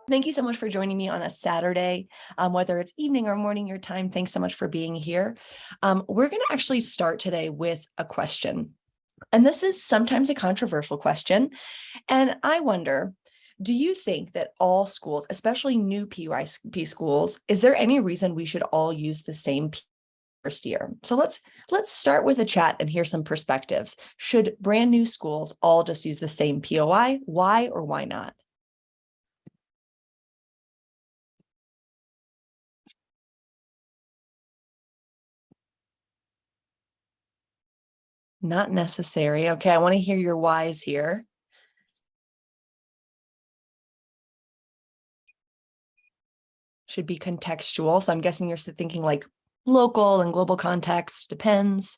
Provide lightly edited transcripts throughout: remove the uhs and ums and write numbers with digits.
Thank you so much for joining me on a Saturday, whether it's evening or morning your time. Thanks so much for being here. We're going to actually start today with a question. And this is sometimes a controversial question. And I wonder, do you think that all schools, especially new PYP schools, is there any reason we should all use the same first year? So let's start with a chat and hear some perspectives. Should brand new schools all just use the same POI? Why or why not? Not necessary. Okay, I want to hear your whys here. Should be contextual. So I'm guessing you're thinking like local and global context, depends.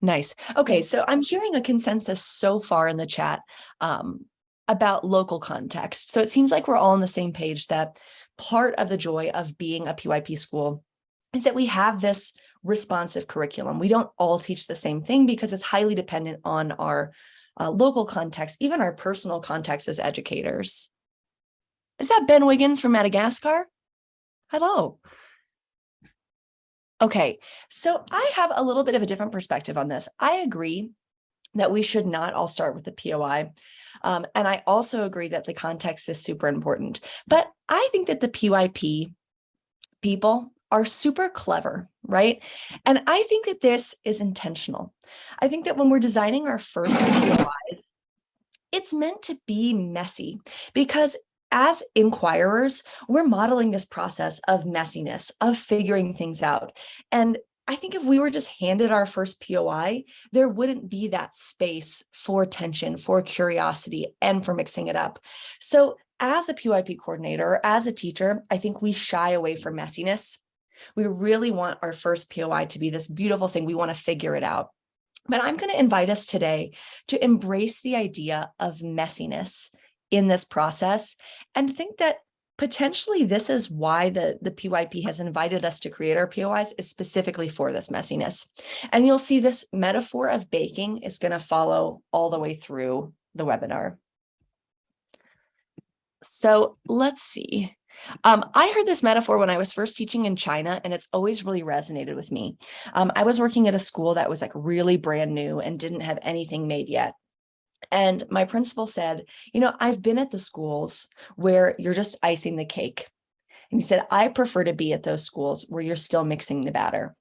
Nice. Okay, so I'm hearing a consensus so far in the chat about local context. So it seems like we're all on the same page that part of the joy of being a PYP school is that we have this responsive curriculum. We don't all teach the same thing because it's highly dependent on our local context, even our personal context as educators. Is that Ben Wiggins from Madagascar? Hello. Okay, so I have a little bit of a different perspective on this. I agree that we should not all start with the POI. And I also agree that the context is super important. But I think that the PYP people are super clever, right? And I think that this is intentional. I think that when we're designing our first POI, it's meant to be messy because as inquirers, we're modeling this process of messiness, of figuring things out. And I think if we were just handed our first POI, there wouldn't be that space for tension, for curiosity, and for mixing it up. So as a PYP coordinator, as a teacher, I think we shy away from messiness. We really want our first POI to be this beautiful thing. We want to figure it out. But I'm going to invite us today to embrace the idea of messiness in this process and think that potentially this is why the PYP has invited us to create our POIs is specifically for this messiness. And you'll see this metaphor of baking is going to follow all the way through the webinar. So let's see. I heard this metaphor when I was first teaching in China, and it's always really resonated with me. I was working at a school that was like really brand new and didn't have anything made yet. And my principal said, I've been at the schools where you're just icing the cake. And he said, I prefer to be at those schools where you're still mixing the batter.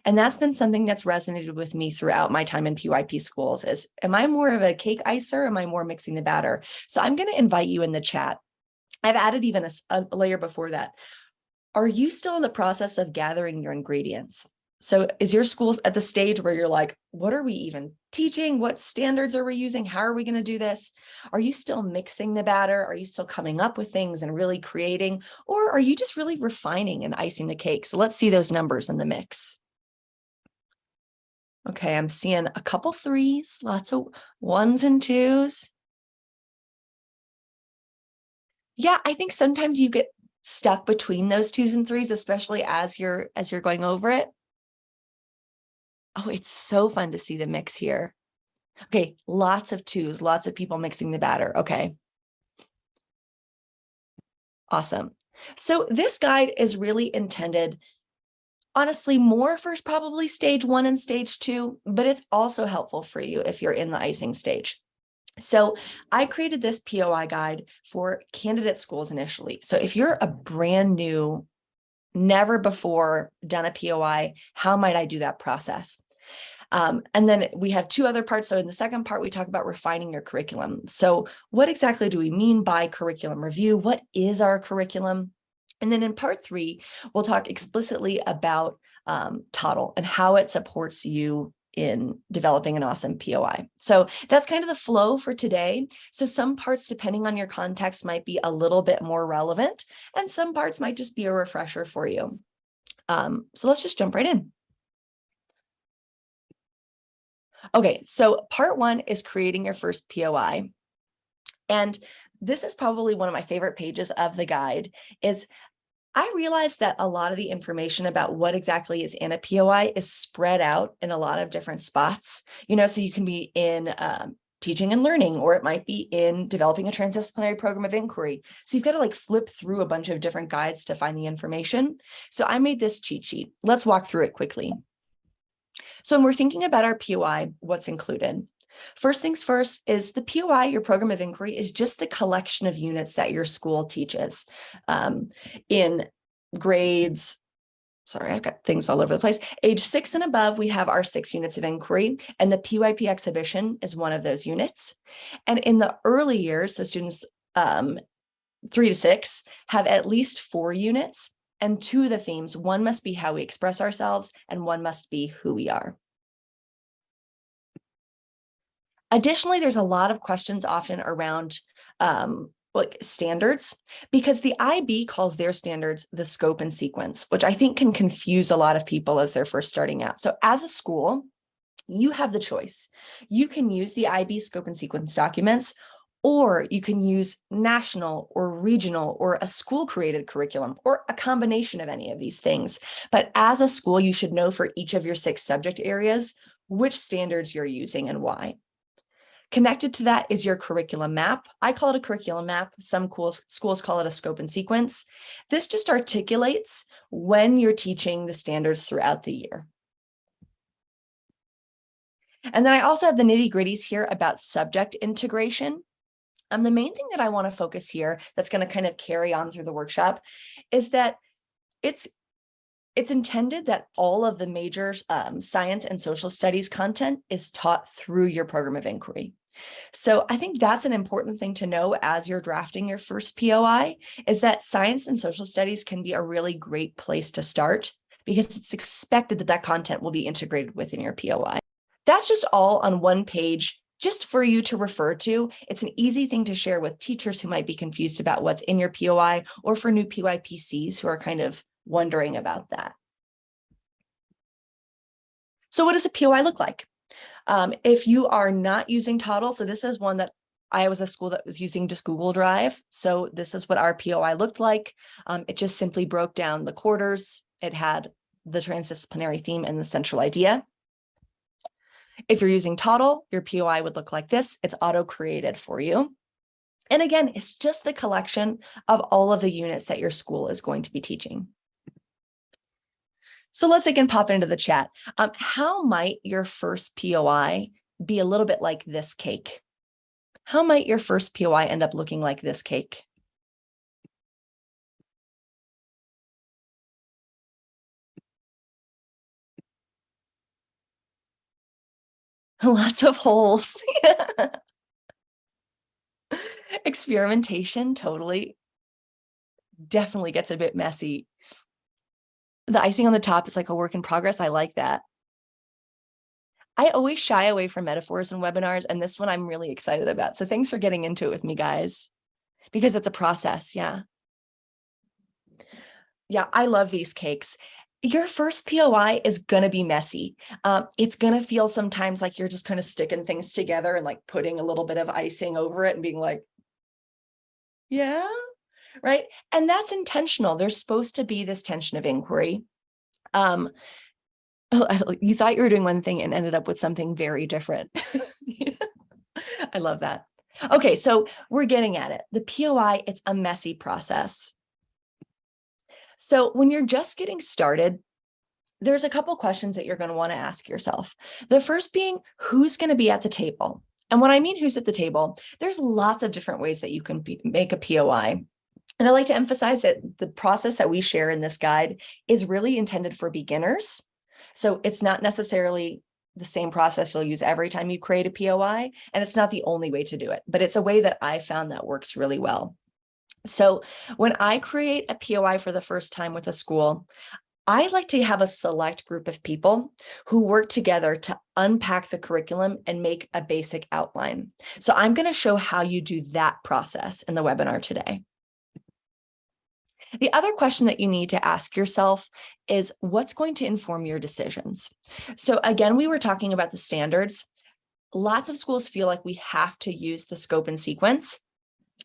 And that's been something that's resonated with me throughout my time in PYP schools is, am I more of a cake icer? Am I more mixing the batter? So I'm going to invite you in the chat. I've added even a layer before that. Are you still in the process of gathering your ingredients? So is your school at the stage where you're like, what are we even teaching? What standards are we using? How are we going to do this? Are you still mixing the batter? Are you still coming up with things and really creating? Or are you just really refining and icing the cake? So let's see those numbers in the mix. Okay, I'm seeing a couple threes, lots of ones and twos. Yeah, I think sometimes you get stuck between those twos and threes, especially as you're going over it. Oh, it's so fun to see the mix here. Okay, lots of twos, lots of people mixing the batter. Okay. Awesome. So this guide is really intended, honestly, more for probably stage 1 and stage 2, but it's also helpful for you if you're in the icing stage. So I created this POI guide for candidate schools initially. So if you're a brand new, never before done a POI, how might I do that process? And then we have 2 other parts. So in the second part, we talk about refining your curriculum. So what exactly do we mean by curriculum review? What is our curriculum? And then in part 3, we'll talk explicitly about Toddle and how it supports you in developing an awesome POI. So that's kind of the flow for today. So some parts, depending on your context, might be a little bit more relevant, and some parts might just be a refresher for you. So let's just jump right in. Okay, so part 1 is creating your first POI. And this is probably one of my favorite pages of the guide. Is I realized that a lot of the information about what exactly is in a POI is spread out in a lot of different spots, so you can be in teaching and learning, or it might be in developing a transdisciplinary program of inquiry. So you've got to like flip through a bunch of different guides to find the information. So I made this cheat sheet. Let's walk through it quickly. So when we're thinking about our POI, what's included? First things first is the POI, your program of inquiry, is just the collection of units that your school teaches in grades. Sorry, I've got things all over the place. Age 6 and above, we have our 6 units of inquiry, and the PYP exhibition is one of those units. And in the early years, so students 3 to 6 have at least 4 units, and 2 of the themes, one must be how we express ourselves, and one must be who we are. Additionally, there's a lot of questions often around like standards, because the IB calls their standards the scope and sequence, which I think can confuse a lot of people as they're first starting out. So as a school, you have the choice. You can use the IB scope and sequence documents, or you can use national or regional or a school created curriculum, or a combination of any of these things. But as a school, you should know for each of your 6 subject areas which standards you're using and why. Connected to that is your curriculum map. I call it a curriculum map. Some schools call it a scope and sequence. This just articulates when you're teaching the standards throughout the year. And then I also have the nitty-gritties here about subject integration. The main thing that I want to focus here that's going to kind of carry on through the workshop is that it's intended that all of the major science and social studies content is taught through your program of inquiry. So I think that's an important thing to know as you're drafting your first POI, is that science and social studies can be a really great place to start, because it's expected that that content will be integrated within your POI. That's just all on one page, just for you to refer to. It's an easy thing to share with teachers who might be confused about what's in your POI, or for new PYPCs who are kind of wondering about that. So what does a POI look like? If you are not using Toddle, so this is one that I was a school that was using just Google Drive. So this is what our POI looked like. It just simply broke down the quarters. It had the transdisciplinary theme and the central idea. If you're using Toddle, your POI would look like this. It's auto-created for you. And again, it's just the collection of all of the units that your school is going to be teaching. So let's again pop into the chat. How might your first POI be a little bit like this cake? How might your first POI end up looking like this cake? Lots of holes. Experimentation, totally. Definitely gets a bit messy. The icing on the top is like a work in progress. I like that. I always shy away from metaphors in webinars, and this one I'm really excited about. So thanks for getting into it with me, guys, because it's a process. Yeah. Yeah, I love these cakes. Your first POI is going to be messy. It's going to feel sometimes like you're just kind of sticking things together and like putting a little bit of icing over it and being like, yeah. Right. And that's intentional. There's supposed to be this tension of inquiry. You thought you were doing one thing and ended up with something very different. I love that. Okay, so we're getting at it. The POI, it's a messy process. So when you're just getting started, there's a couple questions that you're going to want to ask yourself. The first being, who's going to be at the table? And when I mean who's at the table, there's lots of different ways that you can make a POI. And I like to emphasize that the process that we share in this guide is really intended for beginners. So it's not necessarily the same process you'll use every time you create a POI, and it's not the only way to do it, but it's a way that I found that works really well. So when I create a POI for the first time with a school, I like to have a select group of people who work together to unpack the curriculum and make a basic outline. So I'm going to show how you do that process in the webinar today. The other question that you need to ask yourself is, what's going to inform your decisions? So again, we were talking about the standards. Lots of schools feel like we have to use the scope and sequence,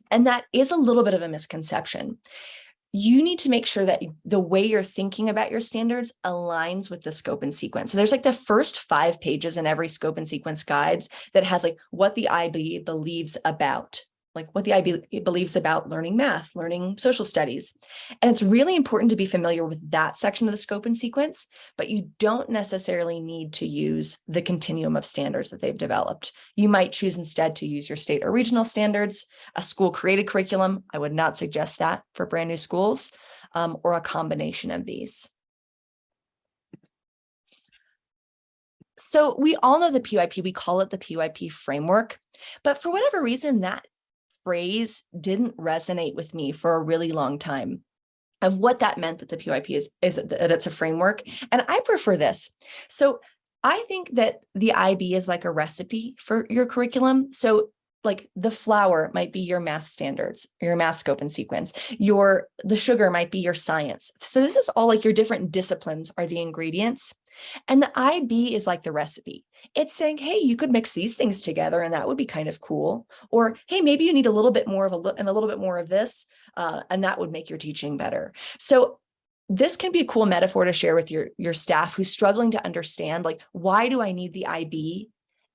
and that is a little bit of a misconception. you need to make sure that the way you're thinking about your standards aligns with the scope and sequence. So there's like the first 5 pages in every scope and sequence guide that has like what the IB believes about, like what the IB believes about learning math, learning social studies. And it's really important to be familiar with that section of the scope and sequence, but you don't necessarily need to use the continuum of standards that they've developed. You might choose instead to use your state or regional standards, a school created curriculum. I would not suggest that for brand new schools, or a combination of these. So we all know the PYP, we call it the PYP framework, but for whatever reason, that phrase didn't resonate with me for a really long time of what that meant, that the PYP is that it's a framework. And I prefer this. So I think that the IB is like a recipe for your curriculum. So like the flour might be your math standards, your math scope and sequence, the sugar might be your science. So this is all like your different disciplines are the ingredients. And the IB is like the recipe. It's saying, hey, you could mix these things together and that would be kind of cool. Or, hey, maybe you need a little bit more of and a little bit more of this, and that would make your teaching better. So this can be a cool metaphor to share with your staff who's struggling to understand, like, why do I need the IB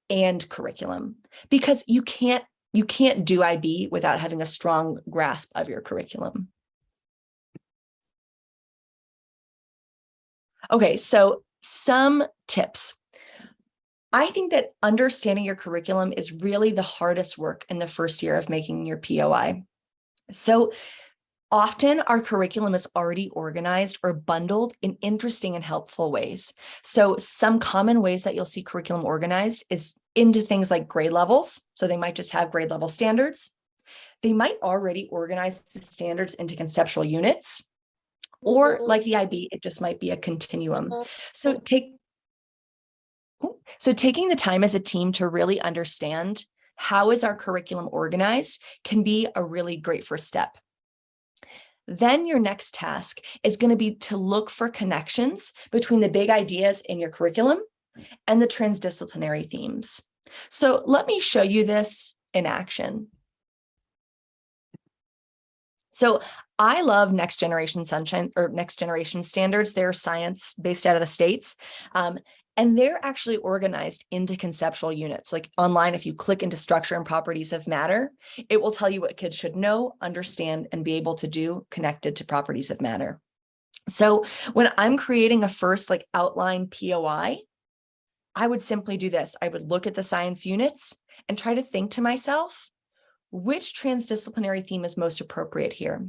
and curriculum? Because you can't do IB without having a strong grasp of your curriculum. Okay, so some tips. I think that understanding your curriculum is really the hardest work in the first year of making your POI. So often our curriculum is already organized or bundled in interesting and helpful ways. So some common ways that you'll see curriculum organized is into things like grade levels. So they might just have grade level standards. They might already organize the standards into conceptual units, or like the IB, it just might be a continuum. So taking the time as a team to really understand how is our curriculum organized can be a really great first step. Then your next task is going to be to look for connections between the big ideas in your curriculum and the transdisciplinary themes. So let me show you this in action. So I love Next Generation Sunshine or Next Generation Standards. They're science based out of the States. And they're actually organized into conceptual units. Like online, if you click into structure and properties of matter, it will tell you what kids should know, understand, and be able to do connected to properties of matter. So when I'm creating a first like outline POI, I would simply do this. I would look at the science units and try to think to myself, which transdisciplinary theme is most appropriate here?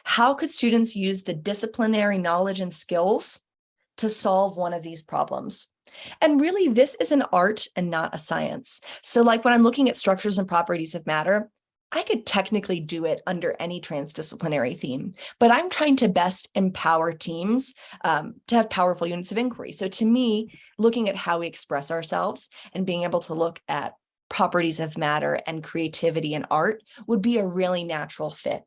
How could students use the disciplinary knowledge and skills to solve one of these problems? And really, this is an art and not a science. So like when I'm looking at structures and properties of matter, I could technically do it under any transdisciplinary theme, but I'm trying to best empower teams to have powerful units of inquiry. So to me, looking at how we express ourselves and being able to look at properties of matter and creativity and art would be a really natural fit,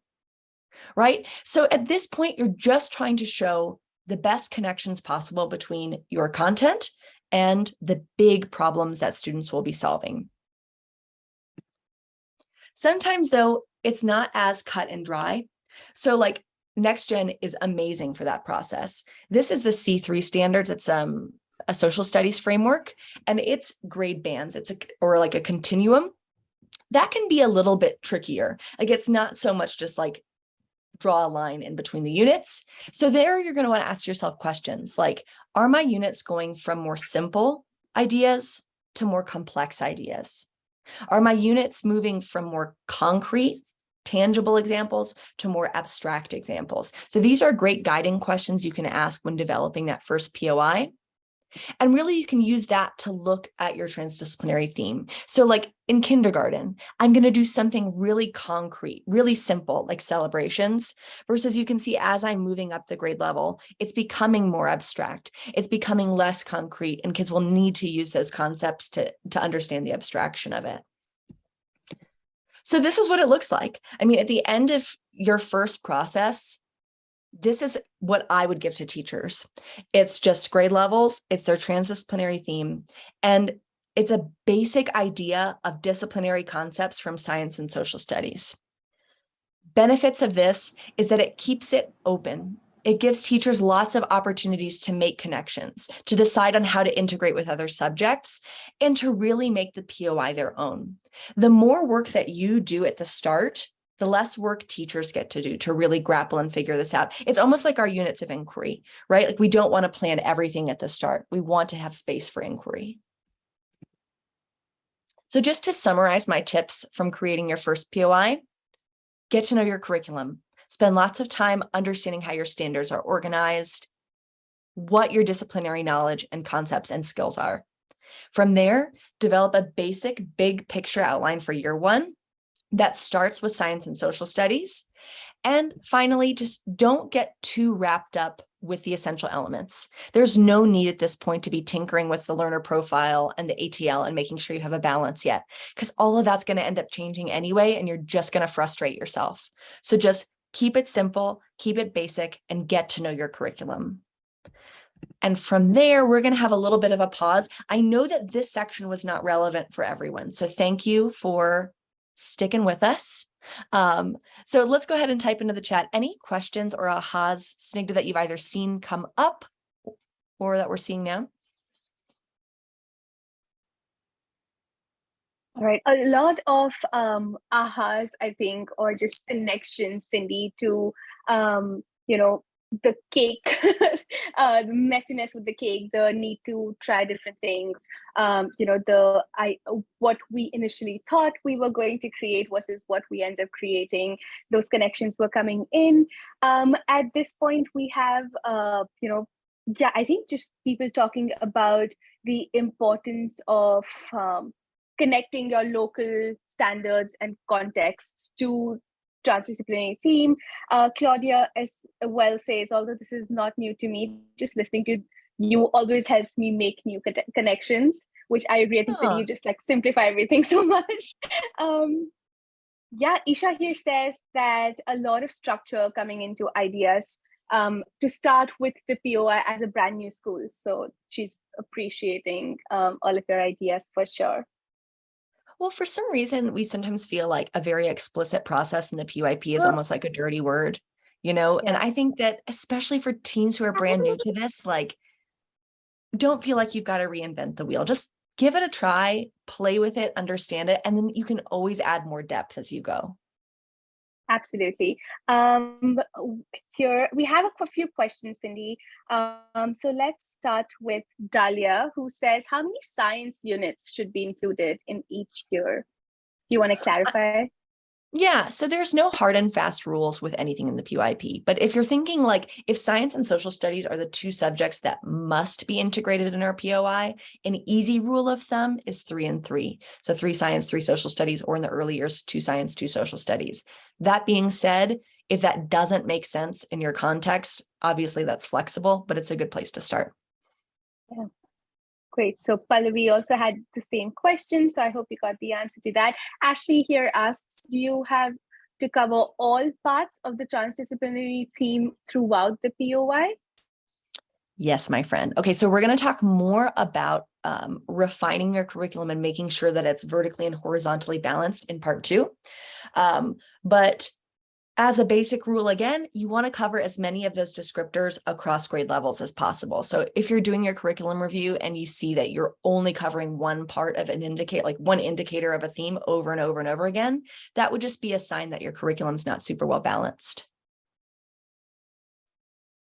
right? So at this point, you're just trying to show the best connections possible between your content and the big problems that students will be solving. Sometimes though, it's not as cut and dry. So like NextGen is amazing for that process. This is the C3 standards. It's a social studies framework, and it's grade bands. Or like a continuum. That can be a little bit trickier. Like it's not so much just like draw a line in between the units. So there you're going to want to ask yourself questions like, are my units going from more simple ideas to more complex ideas? Are my units moving from more concrete, tangible examples to more abstract examples? So these are great guiding questions you can ask when developing that first POI. And really, you can use that to look at your transdisciplinary theme. So like in kindergarten, I'm going to do something really concrete, really simple, like celebrations, versus you can see as I'm moving up the grade level, it's becoming more abstract. It's becoming less concrete, and kids will need to use those concepts to understand the abstraction of it. So this is what it looks like. I mean, at the end of your first process, this is what I would give to teachers. It's just grade levels, it's their transdisciplinary theme, and it's a basic idea of disciplinary concepts from science and social studies. Benefits of this is that it keeps it open. It gives teachers lots of opportunities to make connections, to decide on how to integrate with other subjects, and to really make the POI their own. The more work that you do at the start, the less work teachers get to do to really grapple and figure this out. It's almost like our units of inquiry, right? Like we don't want to plan everything at the start. We want to have space for inquiry. So just to summarize my tips from creating your first POI, get to know your curriculum. Spend lots of time understanding how your standards are organized, what your disciplinary knowledge and concepts and skills are. From there, develop a basic big picture outline for year one that starts with science and social studies. And finally, just don't get too wrapped up with the essential elements. There's no need at this point to be tinkering with the learner profile and the ATL and making sure you have a balance yet, because all of that's going to end up changing anyway, and you're just going to frustrate yourself. So just keep it simple, keep it basic, and get to know your curriculum. And from there, we're going to have a little bit of a pause. I know that this section was not relevant for everyone, so thank you for sticking with us. So let's go ahead and type into the chat any questions or ahas, Snigdha, that you've either seen come up or that we're seeing now. All right, a lot of ahas, I think, or just connections, Cindy, to the cake, the messiness with the cake, the need to try different things, what we initially thought we were going to create versus what we end up creating. Those connections were coming in. At this point, we have, I think just people talking about the importance of connecting your local standards and contexts to transdisciplinary theme. Claudia as well says, although this is not new to me, just listening to you always helps me make new connections, which I agree. I think that you just like simplify everything so much. Isha here says that a lot of structure coming into ideas to start with the POI as a brand new school. So she's appreciating all of your ideas for sure. Well, for some reason, we sometimes feel like a very explicit process in the PYP is almost like a dirty word, and I think that especially for teens who are brand new to this, like, don't feel like you've got to reinvent the wheel. Just give it a try, play with it, understand it, and then you can always add more depth as you go. Absolutely. Here we have a few questions, Cindy. So let's start with Dahlia, who says, how many science units should be included in each year? Do you want to clarify? Yeah, so there's no hard and fast rules with anything in the PYP, but if you're thinking like if science and social studies are the two subjects that must be integrated in our POI, an easy rule of thumb is 3 and 3. So 3 science, 3 social studies, or in the early years, 2 science, 2 social studies. That being said, if that doesn't make sense in your context, obviously that's flexible, but it's a good place to start. Yeah. Great. So Pallavi also had the same question. So I hope you got the answer to that. Ashley here asks, do you have to cover all parts of the transdisciplinary theme throughout the POI? Yes, my friend. Okay, so we're going to talk more about refining your curriculum and making sure that it's vertically and horizontally balanced in part 2. But as a basic rule, again, you want to cover as many of those descriptors across grade levels as possible. So if you're doing your curriculum review and you see that you're only covering one part of an one indicator of a theme over and over and over again, that would just be a sign that your curriculum's not super well balanced.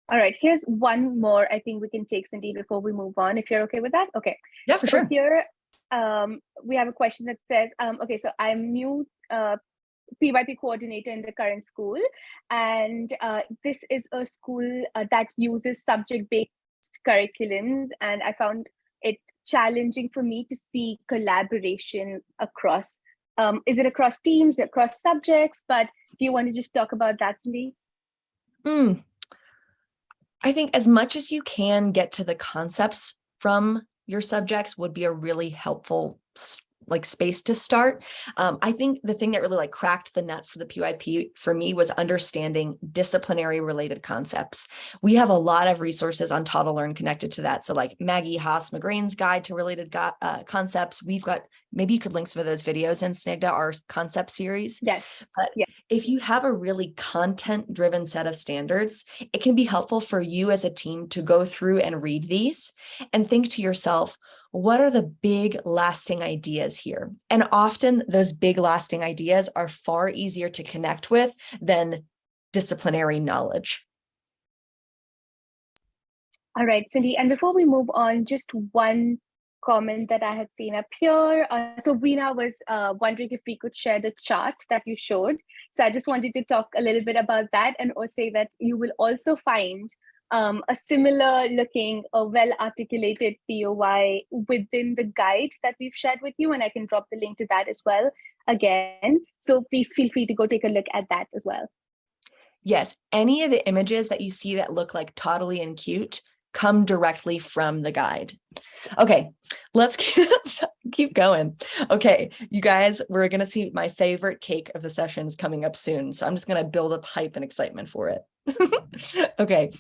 All right, here's one more I think we can take, Cindy, before we move on, if you're okay with that. Okay. Yeah, for sure. Here, we have a question that says, okay, so I'm new PYP coordinator in the current school, and this is a school that uses subject-based curriculums, and I found it challenging for me to see collaboration across, is it across teams, across subjects, but do you want to just talk about that, Cindy? I think as much as you can get to the concepts from your subjects would be a really helpful like space to start. I think the thing that really like cracked the nut for the PYP for me was understanding disciplinary related concepts. We have a lot of resources on Toddle Learn connected to that. So like Maggie Haas-McGrain's guide to related concepts. We've got, maybe you could link some of those videos in Snigdha, our concept series. Yes. But Yeah. if you have a really content-driven set of standards, it can be helpful for you as a team to go through and read these and think to yourself, what are the big lasting ideas here? And often those big lasting ideas are far easier to connect with than disciplinary knowledge. All right, Cindy. And before we move on, just one comment that I had seen up here. So Veena was wondering if we could share the chart that you showed. So I just wanted to talk a little bit about that and also say that you will also find a similar looking, well-articulated POI within the guide that we've shared with you. And I can drop the link to that as well again. So please feel free to go take a look at that as well. Yes, any of the images that you see that look like toddly and cute come directly from the guide. Okay, let's keep going. Okay, you guys, we're going to see my favorite cake of the sessions coming up soon. So I'm just going to build up hype and excitement for it. Okay.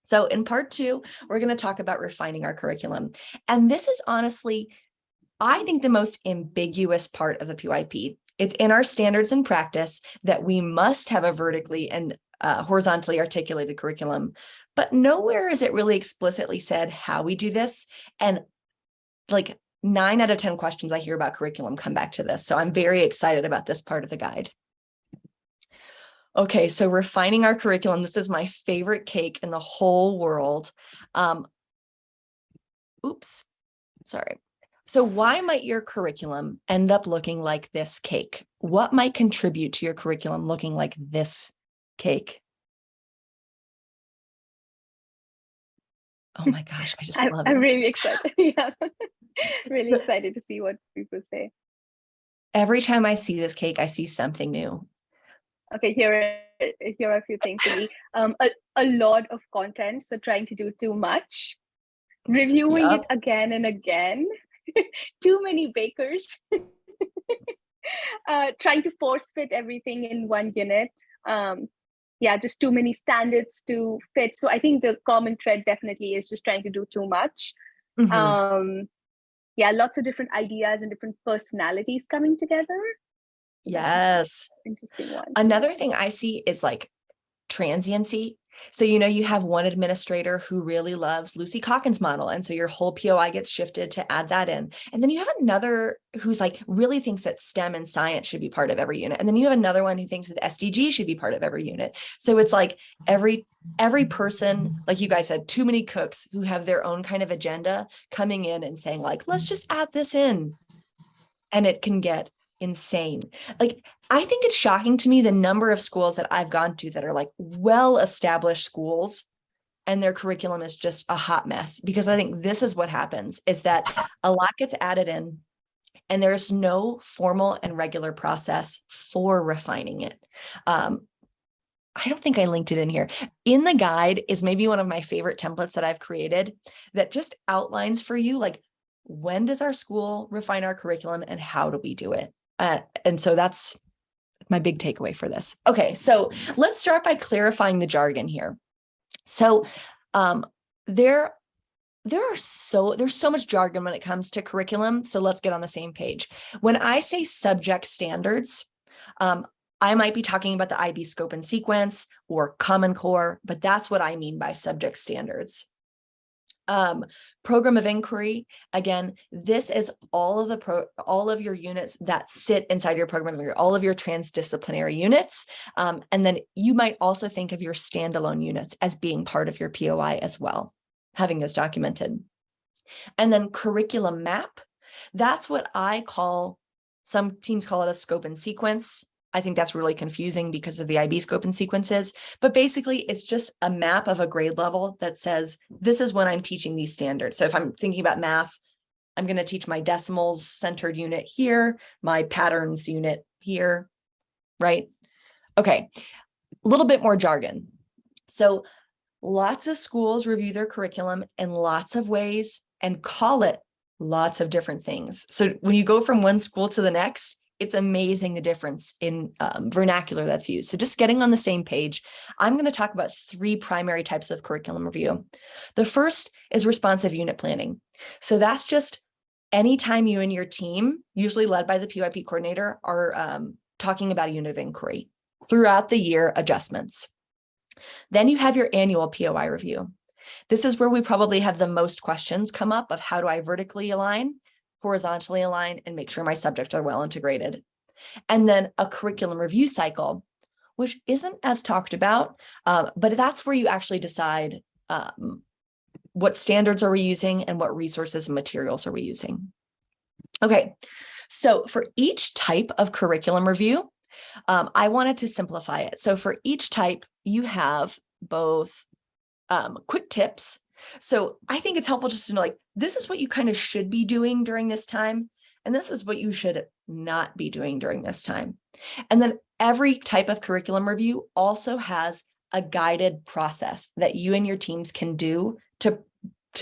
So in part 2, we're going to talk about refining our curriculum. And this is honestly, I think, the most ambiguous part of the PYP. It's in our standards and practice that we must have a vertically and horizontally articulated curriculum, but nowhere is it really explicitly said how we do this. And like 9 out of 10 questions I hear about curriculum come back to this. So I'm very excited about this part of the guide. Okay, so refining our curriculum. This is my favorite cake in the whole world. Oops, sorry. So why might your curriculum end up looking like this cake? What might contribute to your curriculum looking like this cake? Oh my gosh, I just love it. I'm really excited. Yeah, really excited to see what people say. Every time I see this cake, I see something new. Okay, here are a few things for me. A lot of content, so trying to do too much, reviewing it again and again, too many bakers, trying to force fit everything in one unit. Yeah, just too many standards to fit. So I think the common thread definitely is just trying to do too much. Yeah, lots of different ideas and different personalities coming together. Yes. Interesting one. Another thing I see is like transiency. So, you have one administrator who really loves Lucy Calkins' model. And so your whole POI gets shifted to add that in. And then you have another who's like really thinks that STEM and science should be part of every unit. And then you have another one who thinks that SDG should be part of every unit. So it's like every person, like you guys said, too many cooks who have their own kind of agenda coming in and saying like, let's just add this in. And it can get insane. Like, I think it's shocking to me the number of schools that I've gone to that are like well-established schools and their curriculum is just a hot mess, because I think this is what happens is that a lot gets added in and there's no formal and regular process for refining it. I don't think I linked it in here. In the guide is maybe one of my favorite templates that I've created that just outlines for you, like, when does our school refine our curriculum and how do we do it? And so that's my big takeaway for this. Okay, so let's start by clarifying the jargon here. So there's so much jargon when it comes to curriculum. So let's get on the same page. When I say subject standards, I might be talking about the IB scope and sequence or Common Core, but that's what I mean by subject standards. Program of inquiry, again, this is all of your units that sit inside your program of inquiry, all of your transdisciplinary units. And then you might also think of your standalone units as being part of your POI as well, having those documented. And then curriculum map, that's what I call, some teams call it a scope and sequence. I think that's really confusing because of the IB scope and sequences, but basically it's just a map of a grade level that says, this is when I'm teaching these standards. So if I'm thinking about math, I'm going to teach my decimals centered unit here, my patterns unit here, right? Okay, a little bit more jargon. So lots of schools review their curriculum in lots of ways and call it lots of different things. So when you go from one school to the next, it's amazing the difference in vernacular that's used. So just getting on the same page, I'm going to talk about 3 primary types of curriculum review. The first is responsive unit planning. So that's just anytime you and your team, usually led by the PYP coordinator, are talking about a unit of inquiry throughout the year adjustments. Then you have your annual POI review. This is where we probably have the most questions come up of how do I vertically align, horizontally align, and make sure my subjects are well integrated. And then a curriculum review cycle, which isn't as talked about, but that's where you actually decide what standards are we using and what resources and materials are we using. Okay, so for each type of curriculum review, I wanted to simplify it. So for each type, you have both quick tips. So I think it's helpful just to know, like, this is what you kind of should be doing during this time, and this is what you should not be doing during this time. And then every type of curriculum review also has a guided process that you and your teams can do to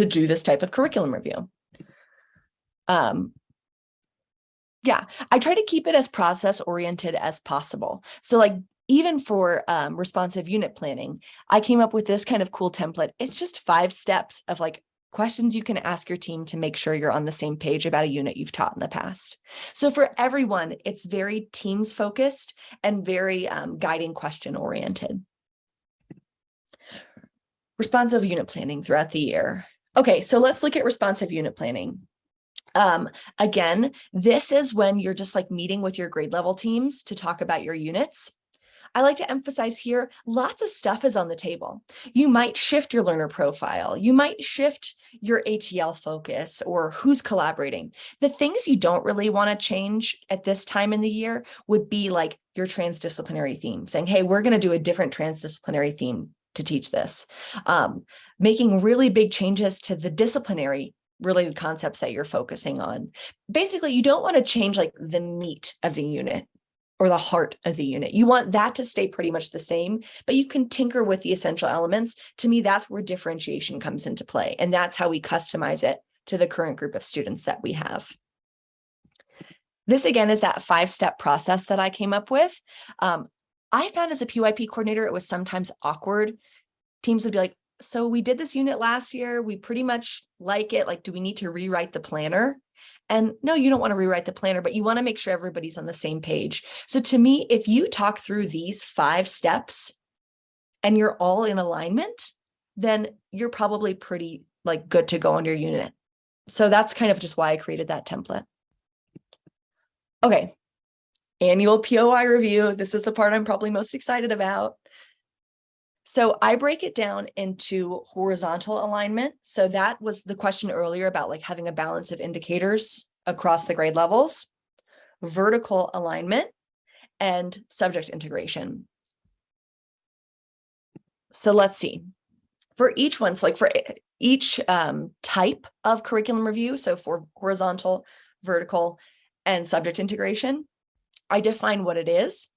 do this type of curriculum review. Yeah, I try to keep it as process oriented as possible. So like, even for responsive unit planning, I came up with this kind of cool template. It's just 5 steps of like questions you can ask your team to make sure you're on the same page about a unit you've taught in the past. So for everyone, it's very teams focused and very guiding question oriented. Responsive unit planning throughout the year. Okay, so let's look at responsive unit planning. Again, this is when you're just like meeting with your grade level teams to talk about your units. I like to emphasize here, lots of stuff is on the table. You might shift your learner profile. You might shift your ATL focus or who's collaborating. The things you don't really want to change at this time in the year would be like your transdisciplinary theme, saying, hey, we're going to do a different transdisciplinary theme to teach this. Making really big changes to the disciplinary related concepts that you're focusing on. Basically, you don't want to change like the meat of the unit or the heart of the unit. You want that to stay pretty much the same, but you can tinker with the essential elements. To me, that's where differentiation comes into play. And that's how we customize it to the current group of students that we have. This again is that 5-step process that I came up with. I found as a PYP coordinator, it was sometimes awkward. Teams would be like, so we did this unit last year. We pretty much like it. Like, do we need to rewrite the planner? And no, you don't want to rewrite the planner, but you want to make sure everybody's on the same page. So to me, if you talk through these 5 steps and you're all in alignment, then you're probably pretty like good to go on your unit. So that's kind of just why I created that template. Okay, annual POI review. This is the part I'm probably most excited about. So I break it down into horizontal alignment. So that was the question earlier about like having a balance of indicators across the grade levels, vertical alignment, and subject integration. So let's see. For each one, so like for each type of curriculum review, so for horizontal, vertical, and subject integration, I define what it is.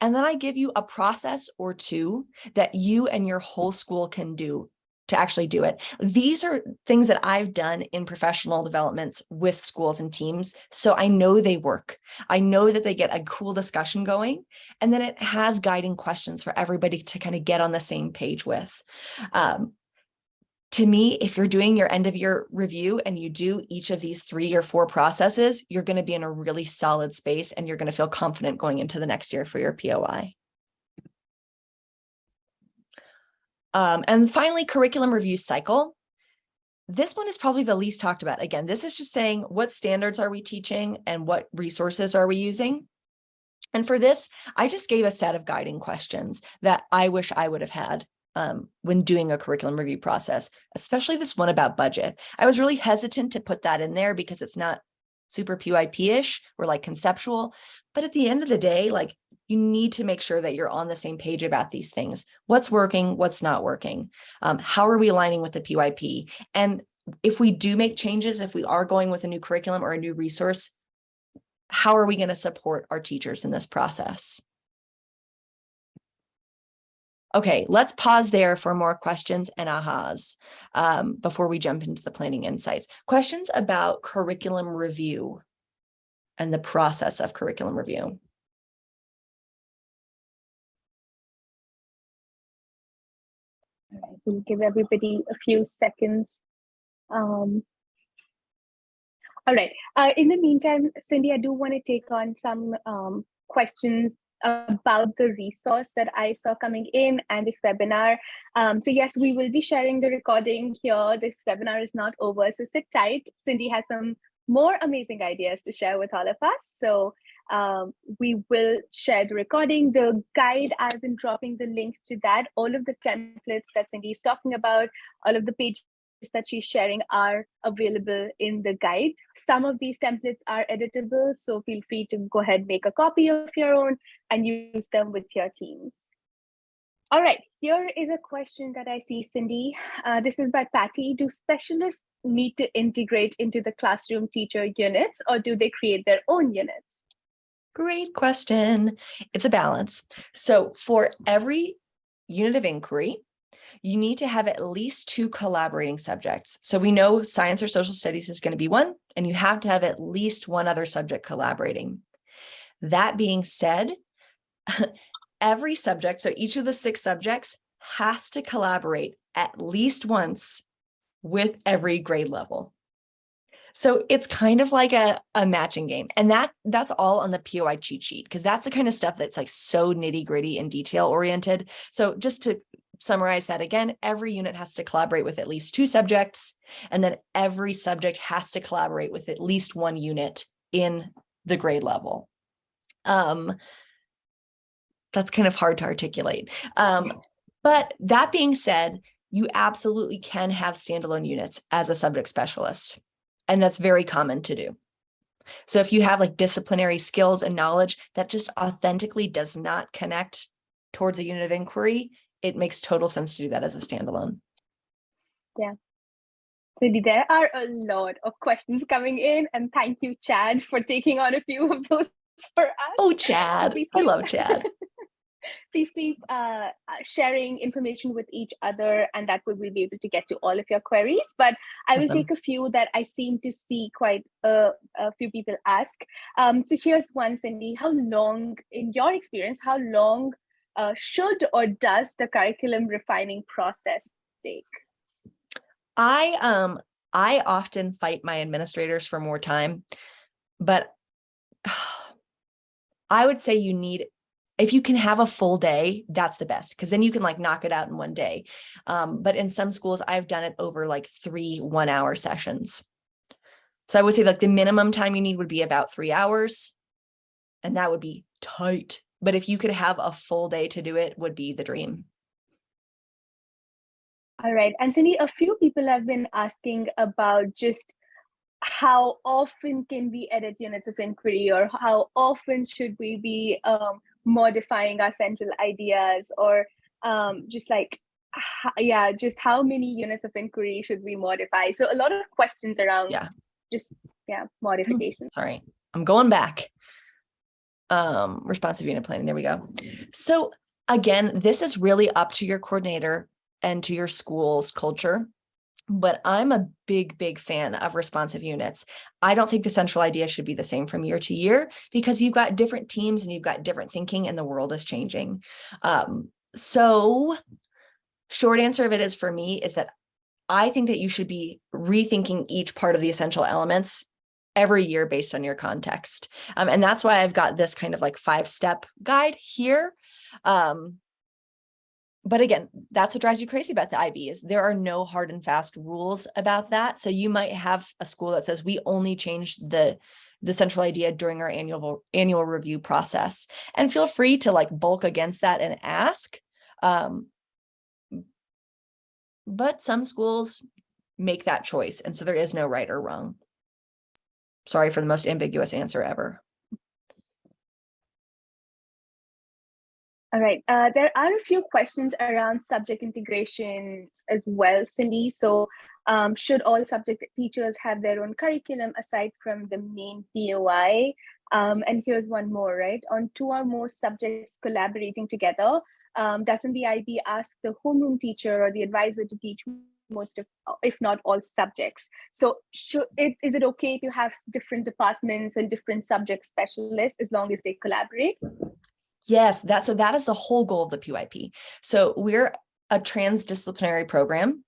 And then I give you a process or 2 that you and your whole school can do to actually do it. These are things that I've done in professional developments with schools and teams. So I know they work. I know that they get a cool discussion going. And then it has guiding questions for everybody to kind of get on the same page with. To me, if you're doing your end of year review and you do each of these 3 or 4 processes, you're going to be in a really solid space and you're going to feel confident going into the next year for your POI. And finally, curriculum review cycle. This one is probably the least talked about. Again, this is just saying what standards are we teaching and what resources are we using. And for this, I just gave a set of guiding questions that I wish I would have had when doing a curriculum review process, especially this one about budget. I was really hesitant to put that in there because it's not super PYP-ish or like conceptual, but at the end of the day, like you need to make sure that you're on the same page about these things. What's working, what's not working? How are we aligning with the PYP? And if we do make changes, if we are going with a new curriculum or a new resource, how are we going to support our teachers in this process? Okay, let's pause there for more questions and ahas before we jump into the planning insights. Questions about curriculum review and the process of curriculum review. All right, we'll give everybody a few seconds. All right. In the meantime, Cindy, I do want to take on some questions about the resource that I saw coming in and this webinar. So yes, we will be sharing the recording here. This webinar is not over, so sit tight. Cindy has some more amazing ideas to share with all of us. So we will share the recording, the guide. I've been dropping the link to that. All of the templates that Cindy is talking about, all of the pages that she's sharing are available in the guide. Some of these templates are editable, so feel free to go ahead, make a copy of your own and use them with your teams. All right, here is a question that I see, Cindy. This is by Patty. Do specialists need to integrate into the classroom teacher units, or do they create their own units? Great question. It's a balance. So for every unit of inquiry, you need to have at least 2 collaborating subjects. So we know science or social studies is going to be one, and you have to have at least one other subject collaborating. That being said, every subject, so each of the 6 subjects has to collaborate at least once with every grade level. So it's kind of like a matching game. And that's all on the POI cheat sheet, because that's the kind of stuff that's like so nitty gritty and detail oriented. So just to summarize that again, every unit has to collaborate with at least 2 subjects, and then every subject has to collaborate with at least 1 unit in the grade level. That's kind of hard to articulate. But that being said, you absolutely can have standalone units as a subject specialist. And that's very common to do. So if you have like disciplinary skills and knowledge that just authentically does not connect towards a unit of inquiry, it makes total sense to do that as a standalone. Yeah. So there are a lot of questions coming in, and thank you, Chad, for taking on a few of those for us. Oh, Chad. I love Chad. Please keep sharing information with each other, and that way we'll be able to get to all of your queries. But I will take a few that I seem to see quite a few people ask. So here's one, Cindy. How long, in your experience, how long should or does the curriculum refining process take? I often fight my administrators for more time, but I would say you need, if you can have a full day, that's the best, because then you can like knock it out in one day. But in some schools, I've done it over like 3 one-hour sessions. So I would say like the minimum time you need would be about 3 hours, and that would be tight. But if you could have a full day to do it, would be the dream. All right. And Cindy, a few people have been asking about just how often can we edit units of inquiry, or how often should we be modifying our central ideas, or just like, just how many units of inquiry should we modify? So a lot of questions around modification. All right, I'm going back. Responsive unit planning, there we go. So again, this is really up to your coordinator and to your school's culture. But I'm a big fan of responsive units. I don't think the central idea should be the same from year to year, because you've got different teams and you've got different thinking, and the world is changing. So short answer of it is, for me, is that I think that you should be rethinking each part of the essential elements every year based on your context. And that's why I've got this kind of like 5-step guide here. But again, that's what drives you crazy about the IB, is there are no hard and fast rules about that. So you might have a school that says we only change the central idea during our annual review process, and feel free to like bulk against that and ask. But some schools make that choice, and so there is no right or wrong. Sorry for the most ambiguous answer ever. All right. There are a few questions around subject integration as well, Cindy. So should all subject teachers have their own curriculum aside from the main POI? And here's one more, right? On 2 or more subjects collaborating together, Doesn't the IB ask the homeroom teacher or the advisor to teach most of, if not all, subjects? So is it okay to have different departments and different subject specialists as long as they collaborate? Yes, so that is the whole goal of the PYP. So we're a transdisciplinary program,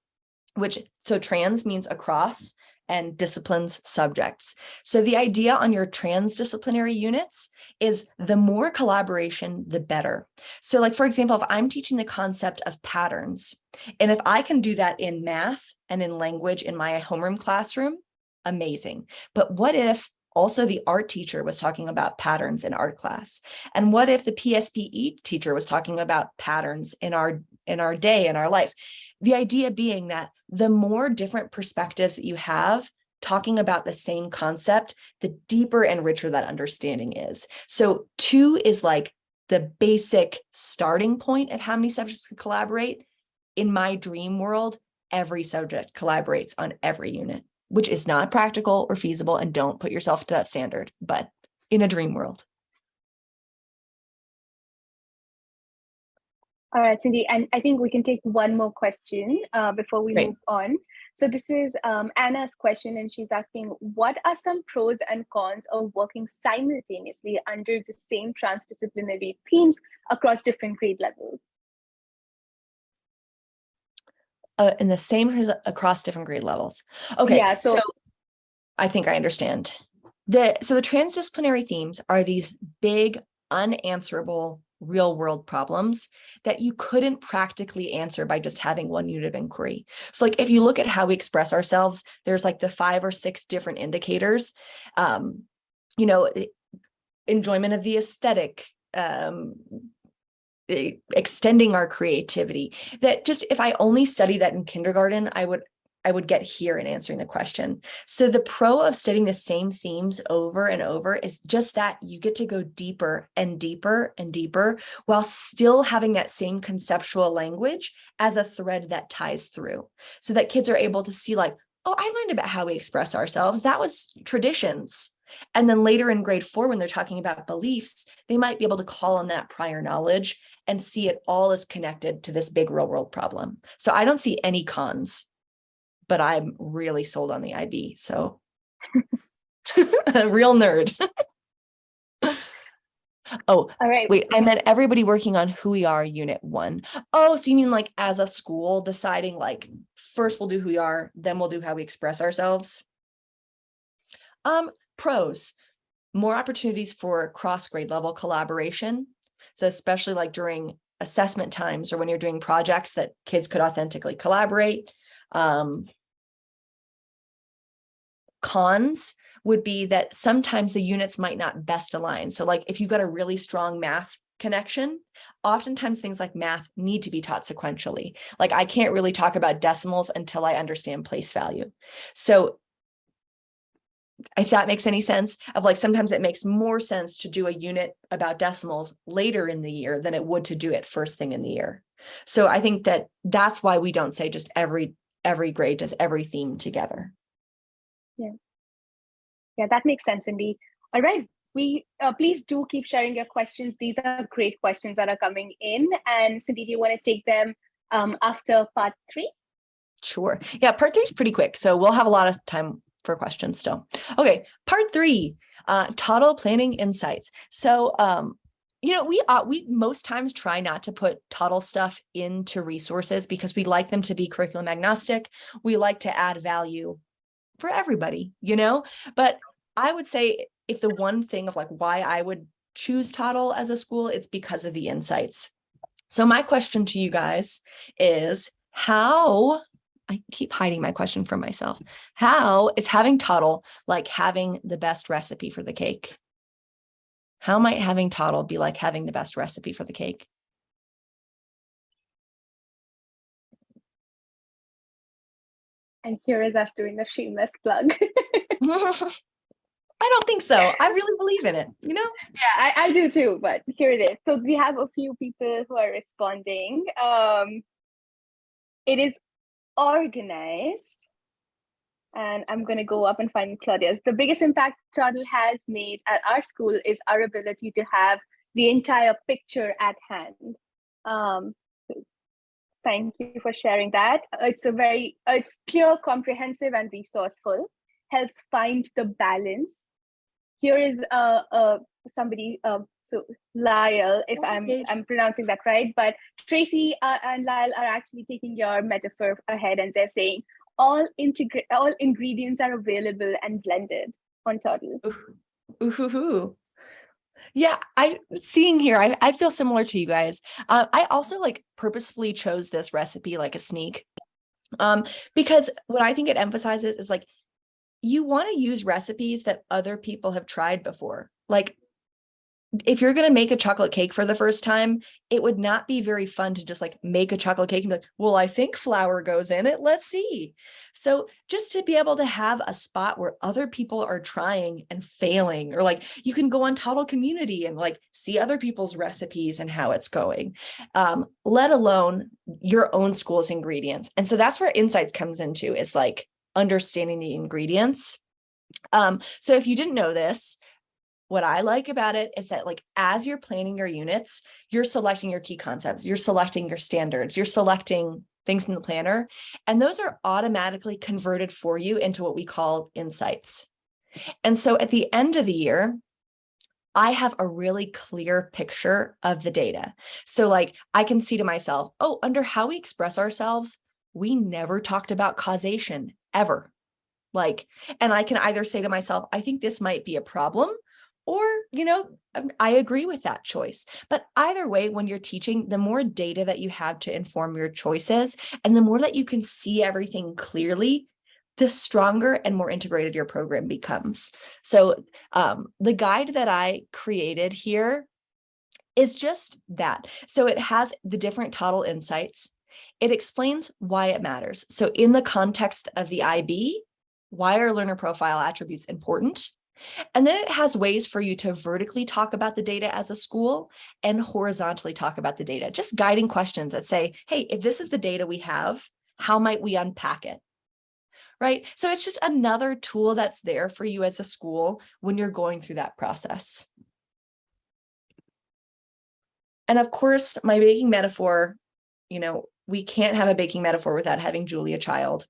so trans means across and disciplines subjects. So the idea on your transdisciplinary units is the more collaboration, the better. So like, for example, if I'm teaching the concept of patterns, and if I can do that in math and in language in my homeroom classroom, amazing. But what if also the art teacher was talking about patterns in art class? And what if the PSPE teacher was talking about patterns in our day, in our life? The idea being that the more different perspectives that you have talking about the same concept, the deeper and richer that understanding is. So 2 is like the basic starting point of how many subjects can collaborate. In my dream world, every subject collaborates on every unit, which is not practical or feasible, and don't put yourself to that standard, but in a dream world. All right, Cindy, and I think we can take one more question before we move on. So this is Anna's question, and she's asking, what are some pros and cons of working simultaneously under the same transdisciplinary themes across different grade levels? In the same across different grade levels. Okay, yeah, so I think I understand. So the transdisciplinary themes are these big, unanswerable real world problems that you couldn't practically answer by just having one unit of inquiry. So like if you look at how we express ourselves, there's like the 5 or 6 different indicators, enjoyment of the aesthetic, extending our creativity, that just if I only study that in kindergarten, I would get here in answering the question. So the pro of studying the same themes over and over is just that you get to go deeper and deeper and deeper while still having that same conceptual language as a thread that ties through, so that kids are able to see like, oh, I learned about how we express ourselves. That was traditions. And then later in grade 4, when they're talking about beliefs, they might be able to call on that prior knowledge and see it all as connected to this big real world problem. So I don't see any cons, but I'm really sold on the IB. So a real nerd. Oh, all right. Wait, I meant everybody working on Who We Are Unit 1. Oh, so you mean like as a school deciding like first we'll do who we are, then we'll do how we express ourselves? Pros, more opportunities for cross grade level collaboration. So especially like during assessment times or when you're doing projects that kids could authentically collaborate. Cons would be that sometimes the units might not best align. So like if you've got a really strong math connection, oftentimes things like math need to be taught sequentially. Like I can't really talk about decimals until I understand place value. So if that makes any sense, of like sometimes it makes more sense to do a unit about decimals later in the year than it would to do it first thing in the year. So I think that that's why we don't say just every grade does every theme together. Yeah, that makes sense, Cindy. All right, we please do keep sharing your questions. These are great questions that are coming in. And Cindy, do you want to take them after part 3? Sure. Yeah, part 3 is pretty quick, so we'll have a lot of time for questions still. Okay, part 3, Toddle planning insights. So, we most times try not to put Toddle stuff into resources because we like them to be curriculum agnostic. We like to add value for everybody, but I would say if the one thing of like why I would choose Toddle as a school, it's because of the insights. So my question to you guys is how, I keep hiding my question from myself. How is having Toddle like having the best recipe for the cake? How might having Toddle be like having the best recipe for the cake? And here is us doing a shameless plug. I don't think so. I really believe in it, Yeah, I do too, but here it is. So we have a few people who are responding. It is organized. And I'm going to go up and find Claudia's. The biggest impact Toddle has made at our school is our ability to have the entire picture at hand. So thank you for sharing that. It's clear, comprehensive, and resourceful. Helps find the balance. Here is somebody, so Lyle, if I'm pronouncing that right, but Tracy and Lyle are actually taking your metaphor ahead, and they're saying all ingredients are available and blended on Toddle. Ooh. Yeah, seeing here, I feel similar to you guys. I also like purposefully chose this recipe like a sneak, because what I think it emphasizes is like, you want to use recipes that other people have tried before. Like, if you're going to make a chocolate cake for the first time, it would not be very fun to just like make a chocolate cake and be like, well, I think flour goes in it. Let's see. So just to be able to have a spot where other people are trying and failing, or like you can go on Toddle Community and like see other people's recipes and how it's going, let alone your own school's ingredients. And so that's where Insights comes into, is like understanding the ingredients. So if you didn't know this, what I like about it is that like, as you're planning your units, you're selecting your key concepts, you're selecting your standards, you're selecting things in the planner, and those are automatically converted for you into what we call insights. And so at the end of the year, I have a really clear picture of the data. So like, I can see to myself, oh, under how we express ourselves, we never talked about causation ever. Like, and I can either say to myself, I think this might be a problem, or, I agree with that choice. But either way, when you're teaching, the more data that you have to inform your choices, and the more that you can see everything clearly, the stronger and more integrated your program becomes. So the guide that I created here is just that. So it has the different Toddle insights. It explains why it matters. So in the context of the IB, why are learner profile attributes important? And then it has ways for you to vertically talk about the data as a school and horizontally talk about the data, just guiding questions that say, hey, if this is the data we have, how might we unpack it? Right? So it's just another tool that's there for you as a school when you're going through that process. And of course, my baking metaphor, we can't have a baking metaphor without having Julia Child.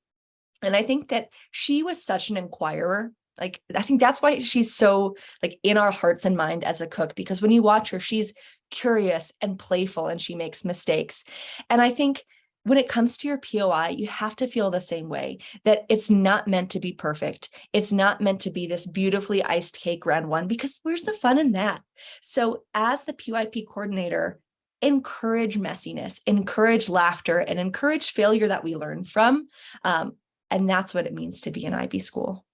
And I think that she was such an inquirer. Like, I think that's why she's so like in our hearts and mind as a cook, because when you watch her, she's curious and playful and she makes mistakes. And I think when it comes to your POI, you have to feel the same way, that it's not meant to be perfect. It's not meant to be this beautifully iced cake round one, because where's the fun in that? So as the PYP coordinator, encourage messiness, encourage laughter, and encourage failure that we learn from. And that's what it means to be an IB school.